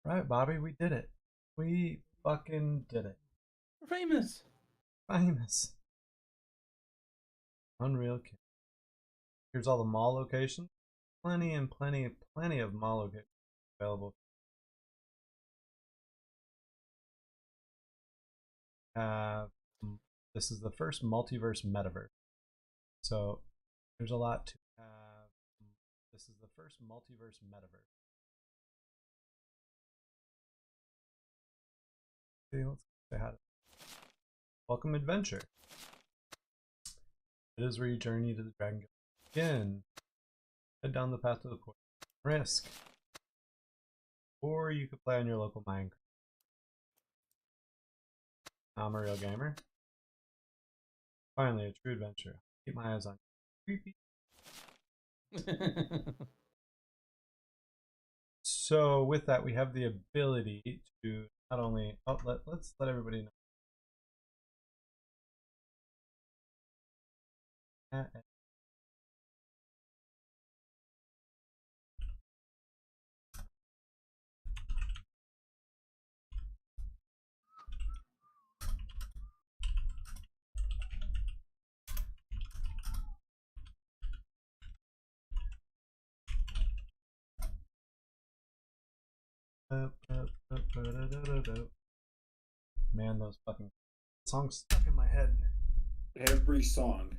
Right, Bobby, we did it. We fucking did it. We're famous. Famous. Unreal. Here's all the mall locations. Plenty and plenty, plenty of mall locations available. Uh, this is the first multiverse metaverse. So there's a lot to have. This is the first multiverse metaverse. Okay, let's say hi to Welcome Adventure. It is where you journey to the Dragon Guild. Again, head down the path to the court. Risk. Or you could play on your local Minecraft. I'm a real gamer. Finally, a true adventure. Keep my eyes on you. Creepy. So with that, we have the ability to not only let's let everybody know. Man, those fucking songs stuck in my head. Every song.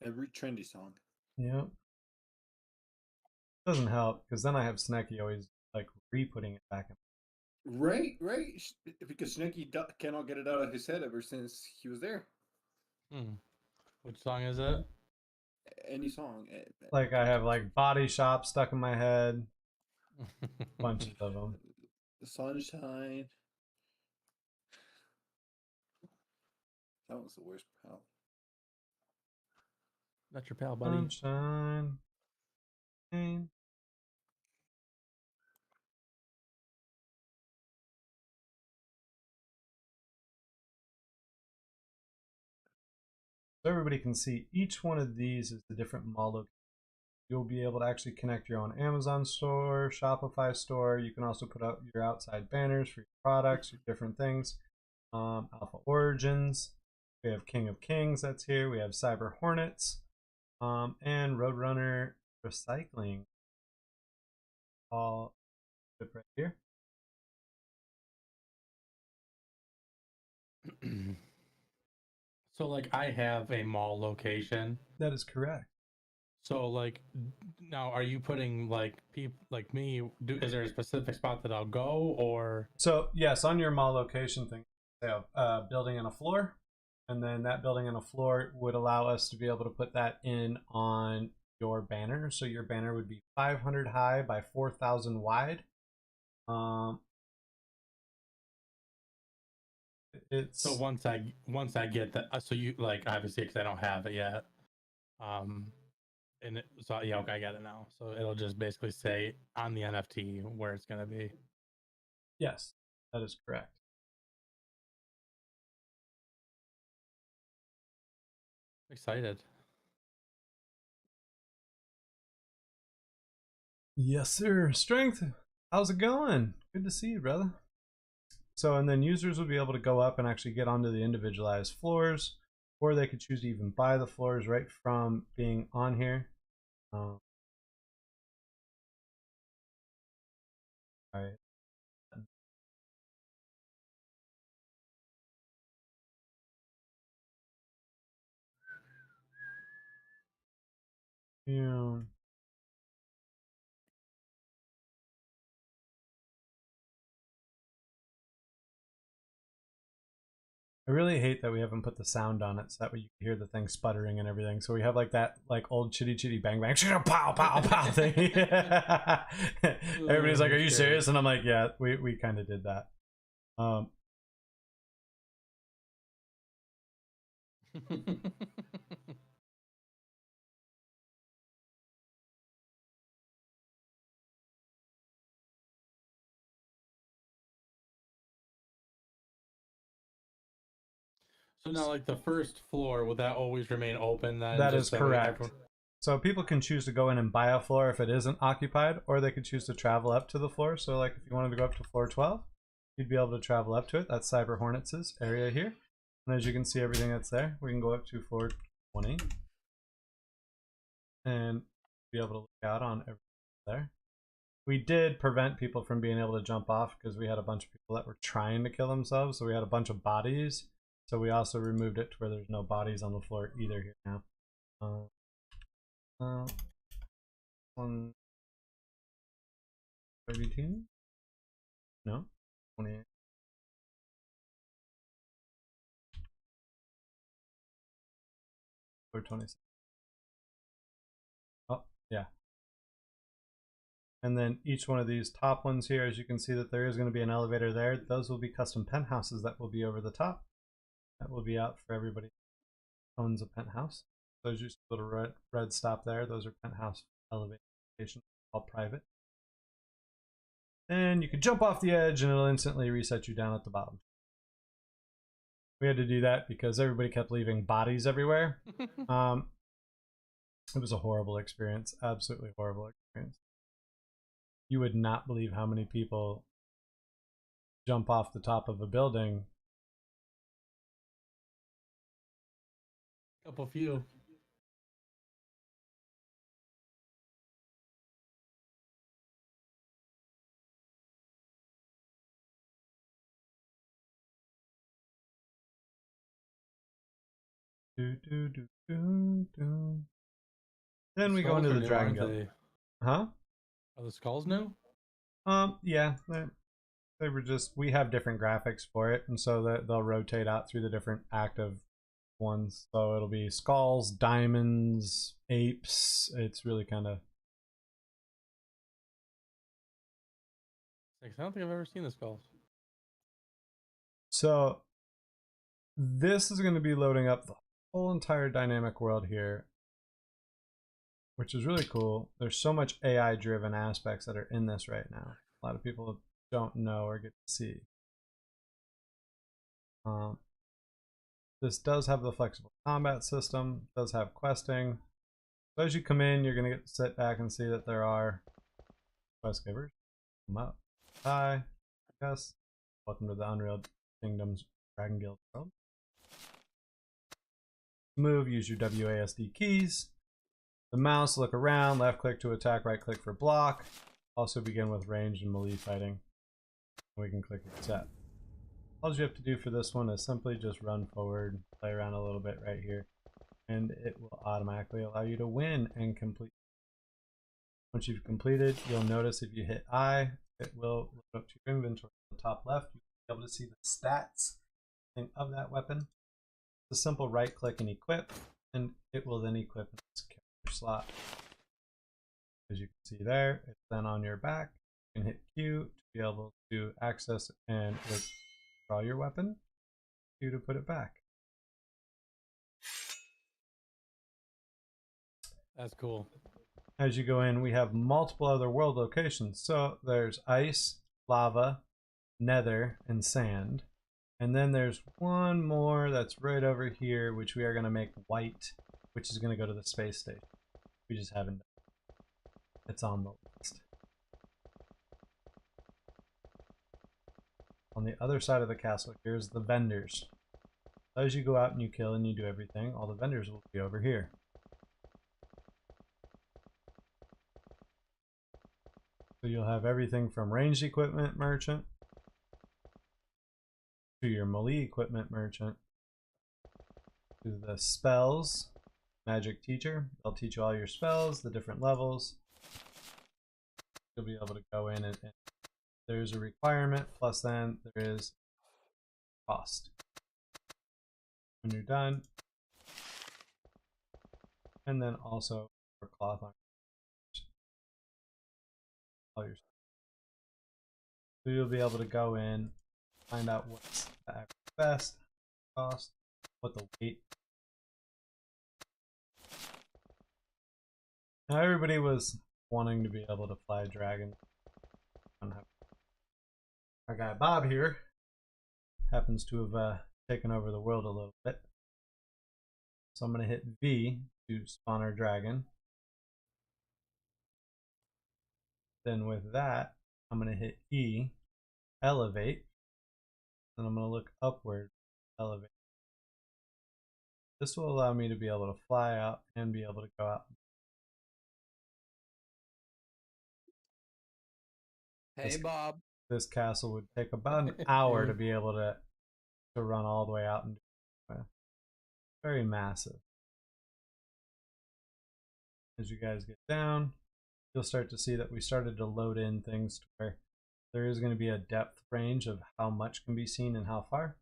Every trendy song. Yep. Doesn't help because then I have Snacky always like re-putting it back in. Right. Because Snooki cannot get it out of his head ever since he was there. Which song is it? Any song. Like I have like Body Shop stuck in my head. Bunches of them. The Sunshine. That was the worst, pal. That's your pal, buddy. Sunshine. Pain. So everybody can see each one of these is the different mall location. You'll be able to actually connect your own Amazon store, Shopify store. You can also put up your outside banners for your products, your different things. Alpha Origins. We have King of Kings that's here. We have Cyber Hornets. And Roadrunner Recycling. All right here. So, like, I have a mall location. That is correct. So, like, now are you putting like people like me? Is there a specific spot that I'll go, or? So yes, on your mall location thing, they have a building and a floor, and then that building and a floor would allow us to be able to put that in on your banner. So your banner would be 500 high by 4,000 wide. It's So once I get that, so you like obviously because I don't have it yet, and so yeah, okay, I got it now. So it'll just basically say on the NFT where it's gonna be. Yes, that is correct. Excited. Yes, sir. Strength. How's it going? Good to see you, brother. So, and then users will be able to go up and actually get onto the individualized floors, or they could choose to even buy the floors right from being on here. All right. Yeah. I really hate that we haven't put the sound on it so that way you can hear the thing sputtering and everything. So we have like that like old chitty chitty bang bang pow pow pow thing. Everybody's like, "Are you serious?" And I'm like, "Yeah, we kind of did that." So now, like the first floor, will that always remain open then? That Just is that way correct. So people can choose to go in and buy a floor if it isn't occupied, or they could choose to travel up to the floor. So like if you wanted to go up to floor 12, you'd be able to travel up to it. That's Cyber Hornets' area here. And as you can see everything that's there, we can go up to floor 20 and be able to look out on everything there. We did prevent people from being able to jump off because we had a bunch of people that were trying to kill themselves. So we had a bunch of bodies. So we also removed it to where there's no bodies on the floor either here now. 132? No, 28. Or 26. Oh, yeah. And then each one of these top ones here, as you can see that there is going to be an elevator there. Those will be custom penthouses that will be over the top. That will be out for everybody who owns a penthouse. Those just little red stop there. Those are penthouse elevator stations, all private. And you can jump off the edge and it'll instantly reset you down at the bottom. We had to do that because everybody kept leaving bodies everywhere. It was a horrible experience, absolutely horrible experience. You would not believe how many people jump off the top of a building. Couple few. Then we go into the Dragon Guild. Huh? Are the skulls new? Yeah, they were just, we have different graphics for it, and so that they'll rotate out through the different active ones. So it'll be skulls, diamonds, apes. It's really kind of. I don't think I've ever seen the skulls. So this is going to be loading up the whole entire dynamic world here, which is really cool. There's so much AI driven aspects that are in this right now. A lot of people don't know or get to see. This does have the flexible combat system, does have questing. So as you come in, you're going to get to sit back and see that there are quest givers. Come up. Hi, yes. Welcome to the Unreal Kingdoms Dragon Guild world. Move, use your WASD keys. The mouse, look around, left click to attack, right click for block. Also begin with range and melee fighting. We can click accept. All you have to do for this one is simply just run forward, play around a little bit right here, and it will automatically allow you to win and complete. Once you've completed, you'll notice if you hit I, it will look up to your inventory. On the top left, you'll be able to see the stats of that weapon. It's a simple right click and equip, and it will then equip in this character slot. As you can see there, it's then on your back. You can hit Q to be able to access and draw your weapon, Q to put it back. That's cool. As you go in, we have multiple other world locations. So there's ice, lava, nether, and sand. And then there's one more that's right over here, which we are going to make white, which is going to go to the space station. We just haven't done it. It's on the list. On the other side of the castle, here's the vendors. As you go out and you kill and you do everything, all the vendors will be over here. So you'll have everything from ranged equipment merchant to your melee equipment merchant to the spells magic teacher. They'll teach you all your spells, the different levels. You'll be able to go in and there's a requirement, plus then there is cost. When you're done, and then also for cloth on all your stuff. So you'll be able to go in, find out what's the best cost, what the weight. Now everybody was wanting to be able to fly a dragon. Our guy Bob here happens to have taken over the world a little bit. So I'm going to hit V to spawn our dragon. Then with that, I'm going to hit E, elevate, and I'm going to look upward, elevate. This will allow me to be able to fly out and be able to go out. Hey, Bob. This castle would take about an hour to be able to run all the way out and do it. Very massive. As you guys get down, you'll start to see that we started to load in things to where there is going to be a depth range of how much can be seen and how far.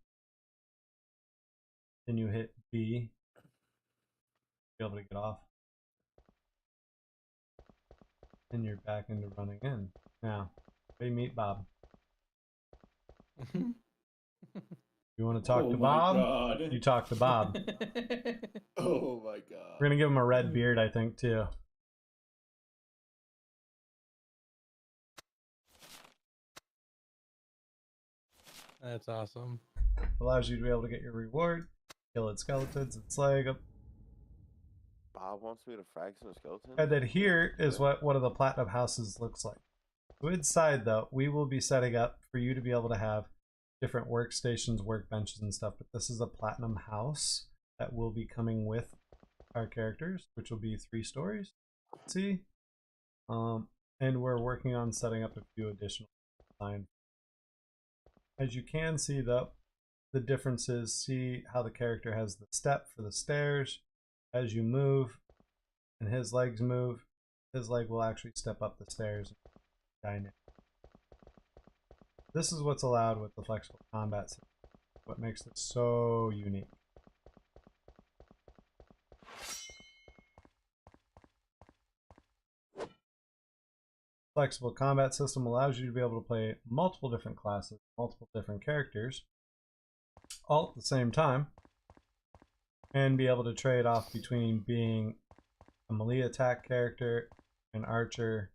Then you hit B, be able to get off. And you're back into running in. Now, we meet Bob. You want to talk to Bob? God. You talk to Bob. Oh my god. We're going to give him a red beard, I think, too. That's awesome. Allows you to be able to get your reward, kill its skeletons, its leg. Bob wants me to frag some skeletons? And then here is what one of the platinum houses looks like. So inside, though, we will be setting up for you to be able to have different workstations, workbenches, and stuff. But this is a platinum house that will be coming with our characters, which will be 3 stories. See? And we're working on setting up a few additional design. As you can see, though, the differences. See how the character has the step for the stairs. As you move and his legs move, his leg will actually step up the stairs. This is what's allowed with the flexible combat system, what makes this so unique. Flexible combat system allows you to be able to play multiple different classes, multiple different characters, all at the same time, and be able to trade off between being a melee attack character, an archer,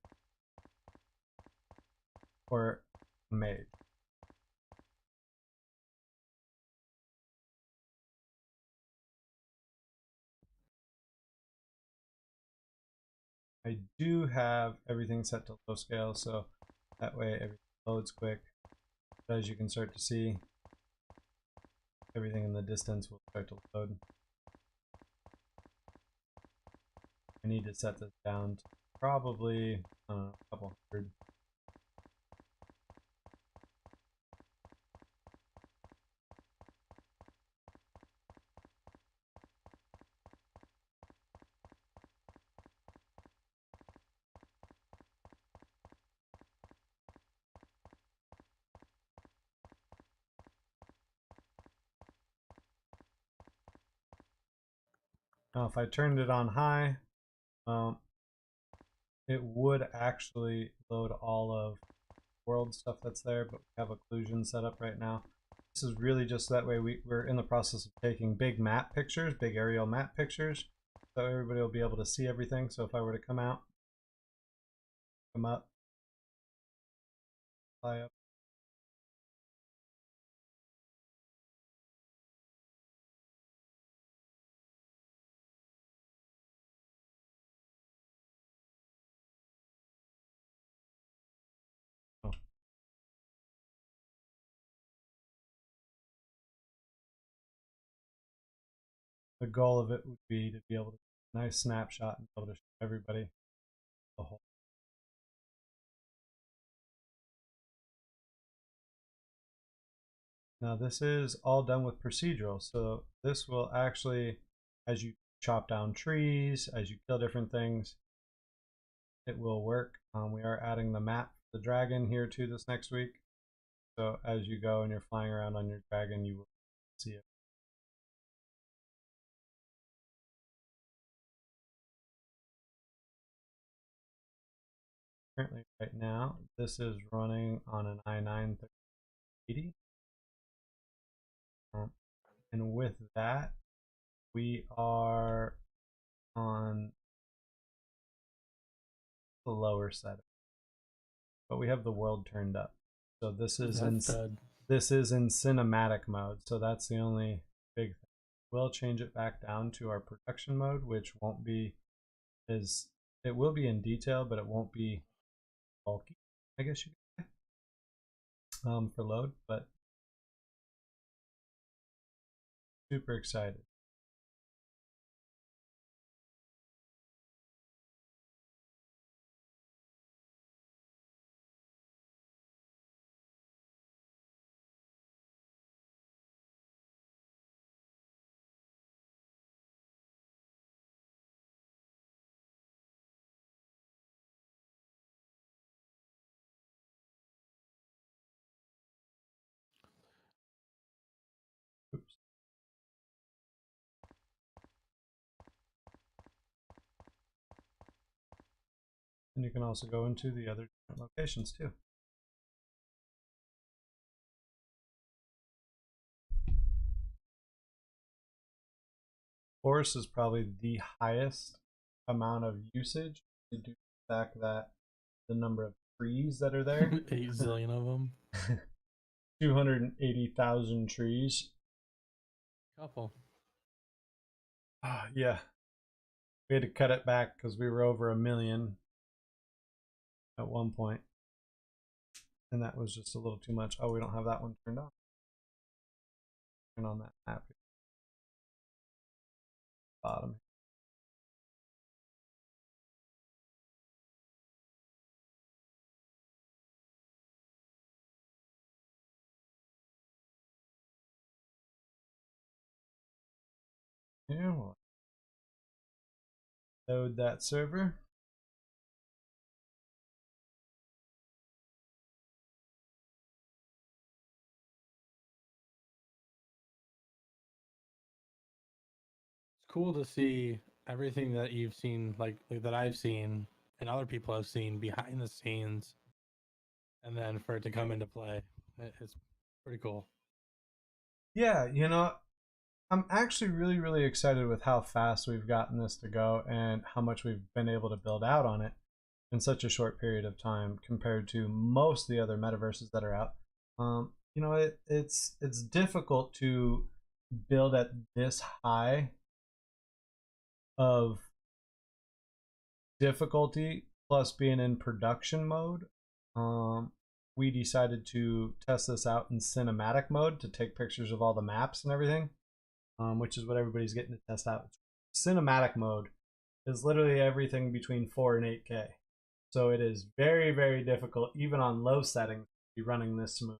or a mage. I do have everything set to low scale, so that way everything loads quick. But as you can start to see, everything in the distance will start to load. I need to set this down to probably a couple hundred. Now if I turned it on high, it would actually load all of world stuff that's there, but we have occlusion set up right now. This is really just that way we're in the process of taking big map pictures, big aerial map pictures, so everybody will be able to see everything. So if I were to come out, come up, fly up, oh. The goal of it would be to be able to get a nice snapshot and be able to show everybody the whole. Now this is all done with procedural, so this will actually, as you chop down trees, as you kill different things, it will work. We are adding the map for the dragon here too this next week. So as you go and you're flying around on your dragon, you will see it. Currently, right now, this is running on an i9 3080. And with that, we are on the lower setting, but we have the world turned up. So this is in cinematic mode. So that's the only big thing. We'll change it back down to our production mode, which won't be it will be in detail, but it won't be bulky, I guess you could say, for load, but super excited. Oops. And you can also go into the other different locations too. Forest is probably the highest amount of usage due to the fact that the number of trees that are there 8 zillion of them. 280,000 trees. Couple. Yeah. We had to cut it back because we were over 1 million at one point. And that was just a little too much. Oh, we don't have that one turned on. Turn on that map here. Bottom. Here, we'll load that server. It's cool to see everything that you've seen, like that I've seen and other people have seen behind the scenes, and then for it to come into play. It's pretty cool. Yeah, you know, I'm actually really, really excited with how fast we've gotten this to go and how much we've been able to build out on it in such a short period of time compared to most of the other metaverses that are out. You know, it's difficult to build at this high of difficulty plus being in production mode. We decided to test this out in cinematic mode to take pictures of all the maps and everything, which is what everybody's getting to test out. Cinematic mode is literally everything between 4 and 8K. So it is very, very difficult, even on low settings, to be running this smooth.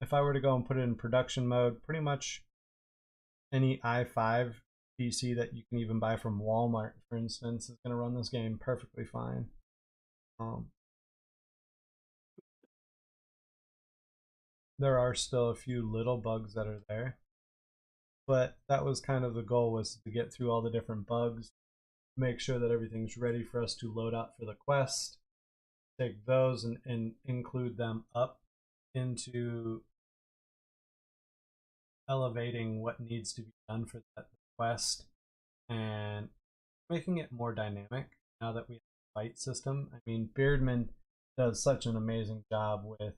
If I were to go and put it in production mode, pretty much any i5 PC that you can even buy from Walmart, for instance, is going to run this game perfectly fine. There are still a few little bugs that are there, but that was kind of the goal, was to get through all the different bugs, make sure that everything's ready for us to load out for the quest, take those and include them up into elevating what needs to be done for that quest and making it more dynamic now that we have a fight system. I mean, Beardman does such an amazing job with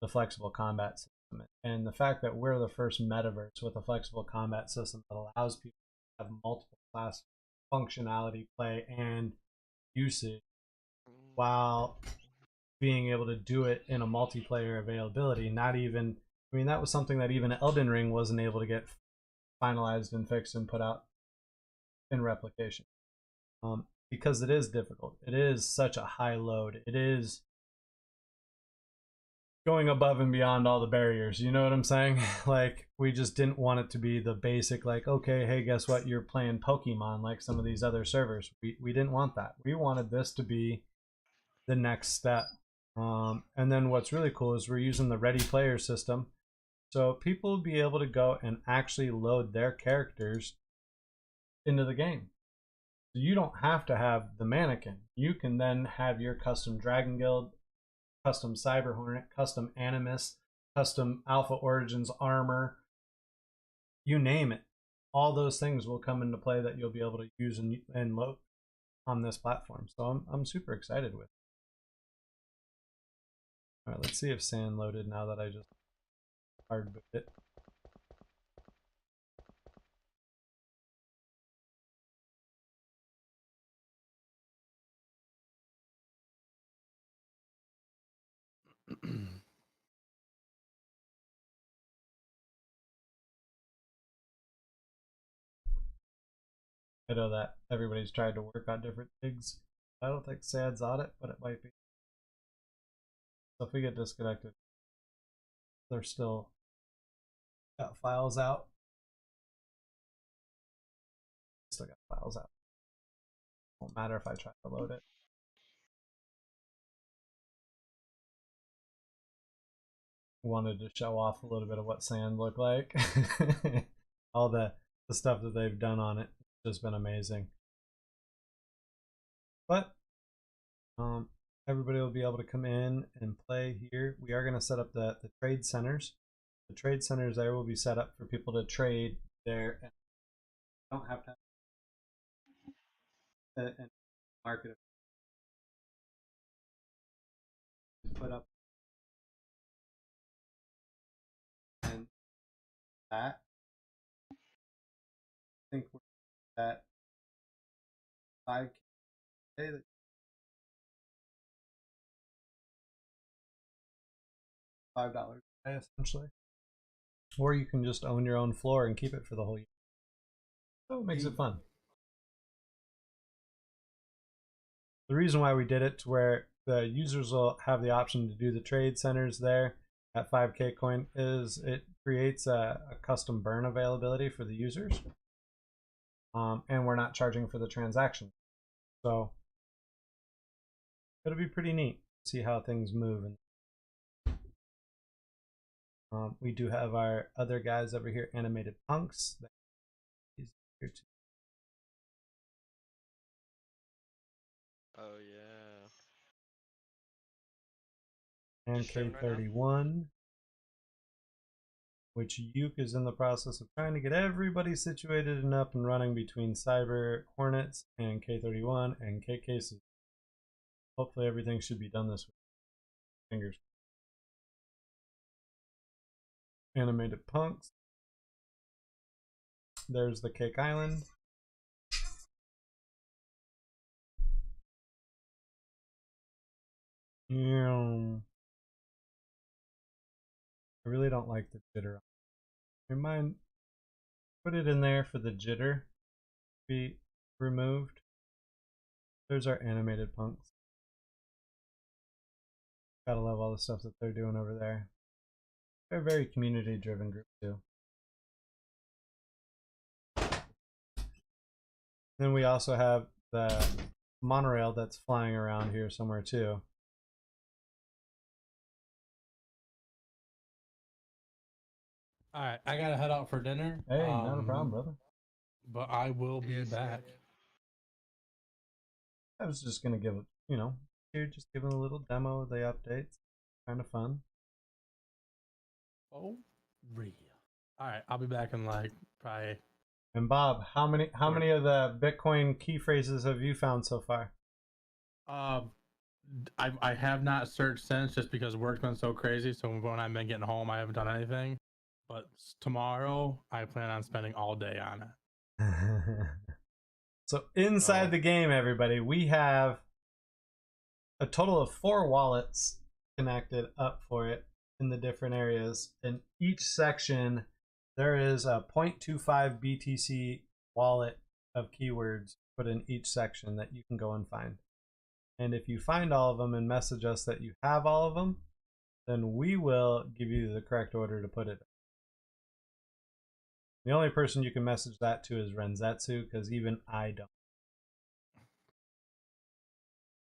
the flexible combat system, and the fact that we're the first metaverse with a flexible combat system that allows people to have multiple class functionality, play, and usage while being able to do it in a multiplayer availability. Not even, I mean, that was something that even Elden Ring wasn't able to get finalized and fixed and put out in replication, because it is difficult. It is such a high load. It is going above and beyond all the barriers, you know what I'm saying? Like, we just didn't want it to be the basic, like, okay, hey, guess what, you're playing Pokemon like some of these other servers. We didn't want that. We wanted this to be the next step. And then what's really cool is we're using the ready player system, so people will be able to go and actually load their characters into the game. So you don't have to have the mannequin. You can then have your custom Dragon Guild, custom Cyber Hornet, custom Animus, custom Alpha Origins armor, you name it. All those things will come into play that you'll be able to use and load on this platform. So I'm super excited with it. All right, let's see if sand loaded now that I just hard boot it. I know that everybody's tried to work on different things. I don't think SAN's on it, but it might be. So if we get disconnected, they're still got files out. Still got files out. Won't matter if I try to load it. Wanted to show off a little bit of what SAN looked like. All the stuff that they've done on it has been amazing. But everybody will be able to come in and play here. We are going to set up the trade centers. The trade centers there will be set up for people to trade there. And don't have to and market put up and that. I think we're at 5K. $5 essentially, or you can just own your own floor and keep it for the whole year. So it makes it fun. The reason why we did it to where the users will have the option to do the trade centers there at 5K coin is it creates a custom burn availability for the users, and we're not charging for the transaction, so it'll be pretty neat to see how things move. And we do have our other guys over here, Animated Punks. He's here too. Oh yeah. And K31, which Uke is in the process of trying to get everybody situated and up and running between Cyber Hornets and K31 and K Cases. Hopefully everything should be done this week. Fingers. Animated Punks. There's the Cake Island. Yeah. I really don't like the jitter. Remind, put it in there for the jitter to be removed. There's our Animated Punks. Gotta love all the stuff that they're doing over there. They're a very community driven group too. Then we also have the monorail that's flying around here somewhere too. Alright, I gotta head out for dinner. Hey, not a problem, brother. But I will be Yes, back. sir. I was just gonna give it, you know, here just giving a little demo of the updates. Kind of fun. Oh, real. Alright, I'll be back in like probably. And Bob, how many of the Bitcoin key phrases have you found so far? I have not searched since just because work's been so crazy. So when I've been getting home, I haven't done anything. But tomorrow, I plan on spending all day on it. So inside the game, everybody, we have a total of 4 wallets connected up for it in the different areas. In each section, there is a 0.25 BTC wallet of keywords put in each section that you can go and find. And if you find all of them and message us that you have all of them, then we will give you the correct order to put it in. The only person you can message that to is Renzetsu, because even I don't.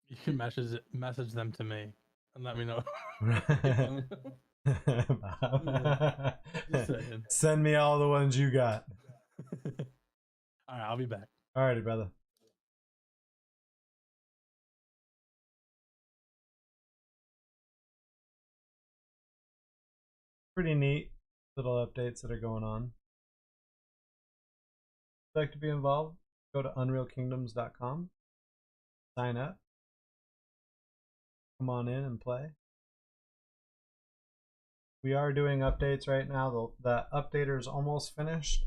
You can message them to me and let me know. Send me all the ones you got. All right, I'll be back. Alrighty, brother. Pretty neat little updates that are going on. If you'd like to be involved, go to unrealkingdoms.com, sign up, come on in and play. We are doing updates right now. The updater is almost finished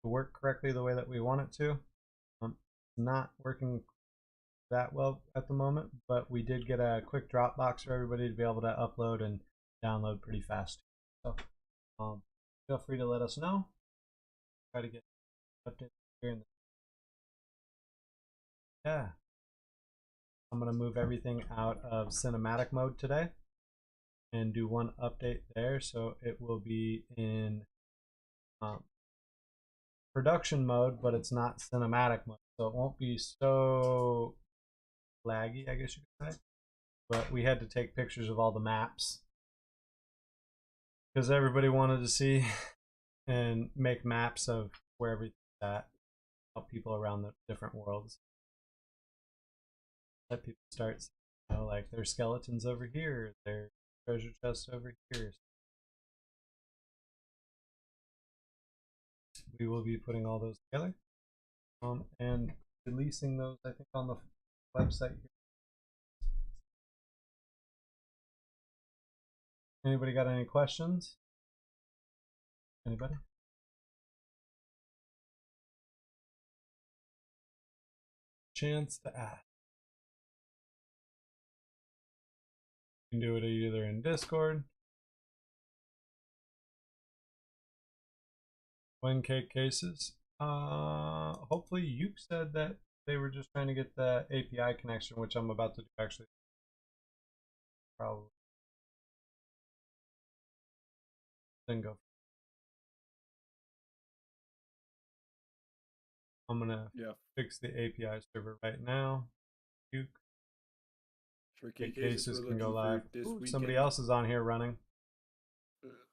to work correctly the way that we want it to. It's not working that well at the moment, but we did get a quick Dropbox for everybody to be able to upload and download pretty fast. So feel free to let us know. Try to get updates here. Yeah. I'm going to move everything out of cinematic mode today and do one update there. So it will be in production mode, but it's not cinematic mode. So it won't be so laggy, I guess you could say. But we had to take pictures of all the maps because everybody wanted to see and make maps of where everything's at, help people around the different worlds. Let people start, like there's skeletons over here, there's treasure chests over here. We will be putting all those together and releasing those, I think, on the website here. Anybody got any questions? Anybody? Chance to ask. You can do it either in Discord. When cake cases. Hopefully you said that they were just trying to get the API connection, which I'm about to do actually. Probably. Then go. I'm gonna fix the API server right now. For Cake cake cases can go live. Ooh, somebody else is on here running.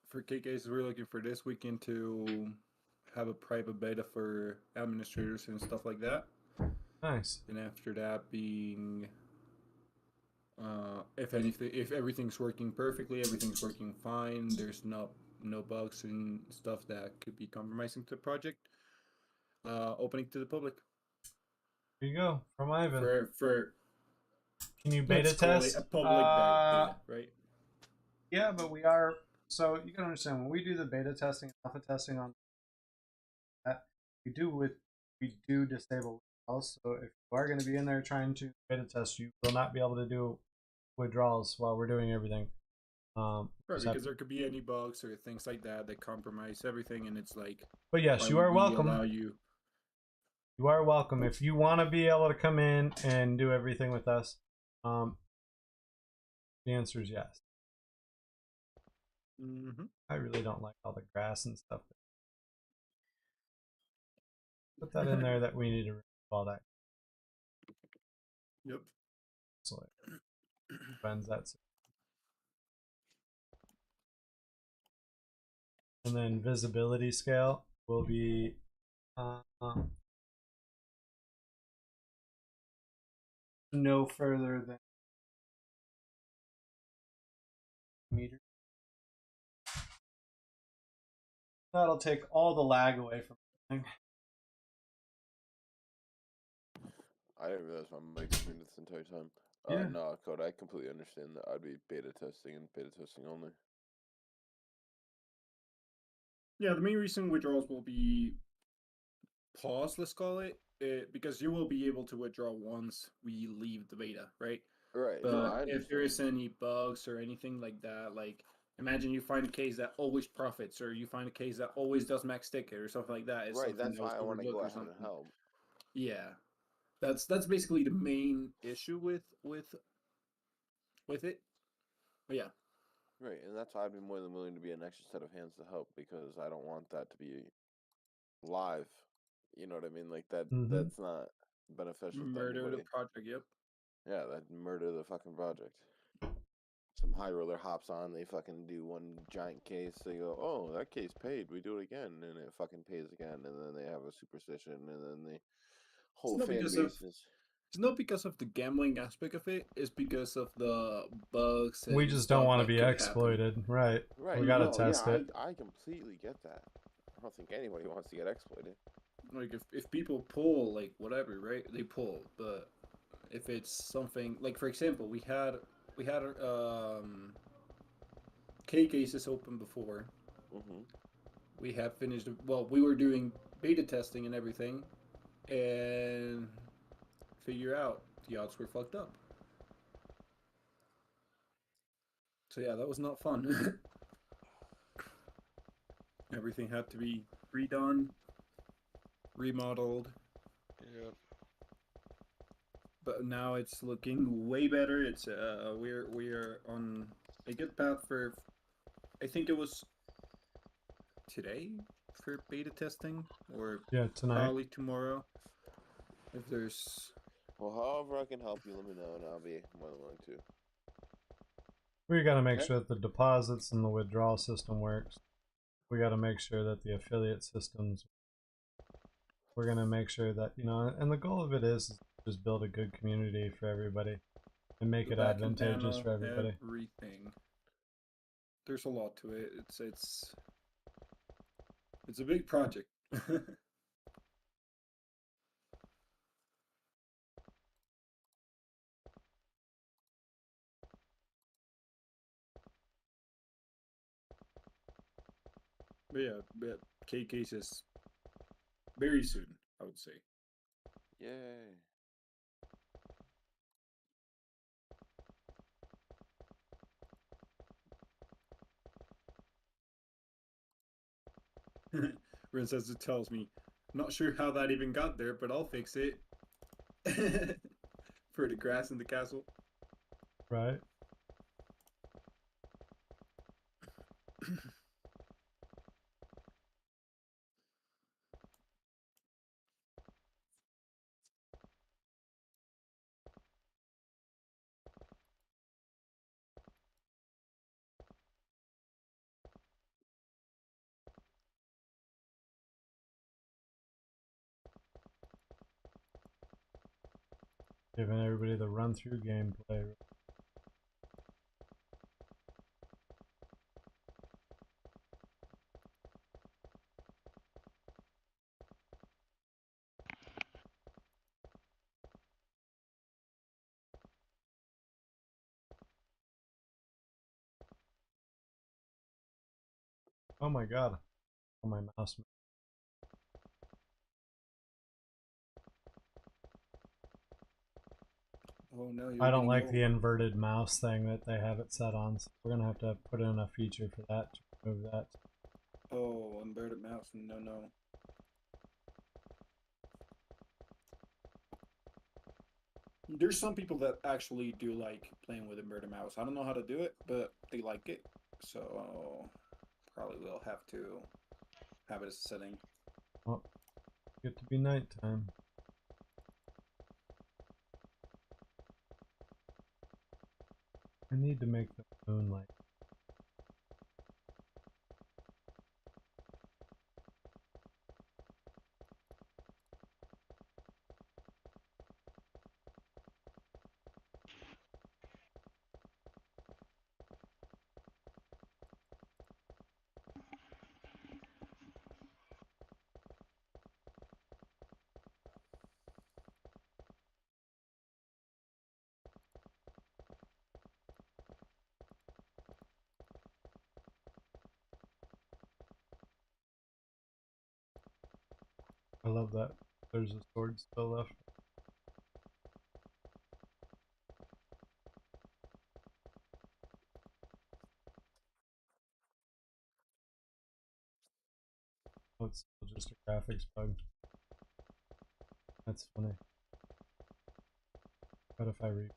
For cake cases, we're looking for this weekend to have a private beta for administrators and stuff like that. Nice. And after that, being if everything's working perfectly, everything's working fine. There's no bugs and stuff that could be compromising to the project. Opening to the public. Here you go from Ivan. For can you beta test? A public beta, right? Yeah, but we are. So you can understand when we do the beta testing, alpha testing on that, we do disable withdrawals. So if you are going to be in there trying to beta test, you will not be able to do withdrawals while we're doing everything. Right, because there could be any bugs or things like that that compromise everything, and it's like. But yes, you are welcome. You are welcome if you want to be able to come in and do everything with us. The answer is yes. I really don't like all the grass and stuff. Put that in there that we need to remove all that. Yep. So friends, that's it. And then visibility scale will be no further than meter. That'll take all the lag away from everything. I didn't realize my mic was muted this entire time. Yeah. No, Code, I completely understand that. I'd be beta testing and beta testing only. Yeah, the main reason withdrawals will be paused, let's call it, because you will be able to withdraw once we leave the beta, right? Right. But no, if there is any bugs or anything like that, like imagine you find a case that always profits, or you find a case that always does max ticket or something like that. Right, that's why I want to go ahead and help. Yeah, that's basically the main issue with it. But yeah. Right, and that's why I'd be more than willing to be an extra set of hands to help, because I don't want that to be live. You know what I mean? Like that. That's not beneficial. Murder the project. Yep. Yeah, that murder the fucking project. Some high roller hops on, they fucking do one giant case, they go, oh, that case paid, we do it again, and it fucking pays again, and then they have a superstition, and then the whole fan base is... It's not because of the gambling aspect of it, it's because of the bugs. And we just don't want to be exploited. Happen. Right. We gotta test it. I completely get that. I don't think anybody wants to get exploited. Like, if people pull, like, whatever, right? They pull, but if it's something, like, for example, we had K cases open before. We have finished, well, we were doing beta testing and everything, and figure out the odds were fucked up. So yeah, that was not fun. Everything had to be redone, remodeled, Yep. but now it's looking way better. It's we are on a good path for. I think it was today for beta testing, or Yeah, tonight. probably tomorrow. If there's Well, however I can help you, let me know, and I'll be more than willing to. We got to make Okay. sure that the deposits and the withdrawal system works. We got to make sure that the affiliate systems. We're going to make sure that, you know, and the goal of it is just build a good community for everybody and make the it backend advantageous panel, for everybody. everything. There's a lot to it. It's a big project. But yeah, but KK says very soon, I would say. Yay. Ren says it tells me, not sure how that even got there, but I'll fix it. For the grass in the castle. Right? Giving everybody the run through gameplay. Oh my god. Oh, my mouse. Oh no, you're I don't getting like old. the inverted mouse thing that they have it set on. So we're going to have to put in a feature for that to remove that. Oh, inverted mouse. No. There's some people that actually do like playing with inverted mouse. I don't know how to do it, but they like it. So probably will have to have it as a setting. Well, get to be nighttime. I need to make the moonlight. I love that. There's a sword still left. Oh, it's still just a graphics bug. That's funny. What if I read?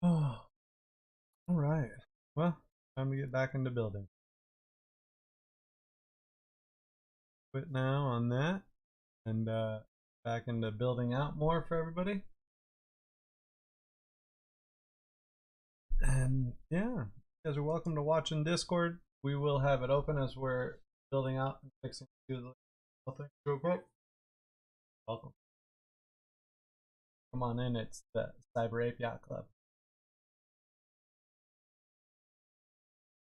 Oh, all right. Well, time to get back into building. Quit now on that, and back into building out more for everybody. And yeah, you guys are welcome to watch in Discord. We will have it open as we're building out and fixing to the whole thing real quick. Welcome. Come on in, it's the Cyber Ape Yacht Club.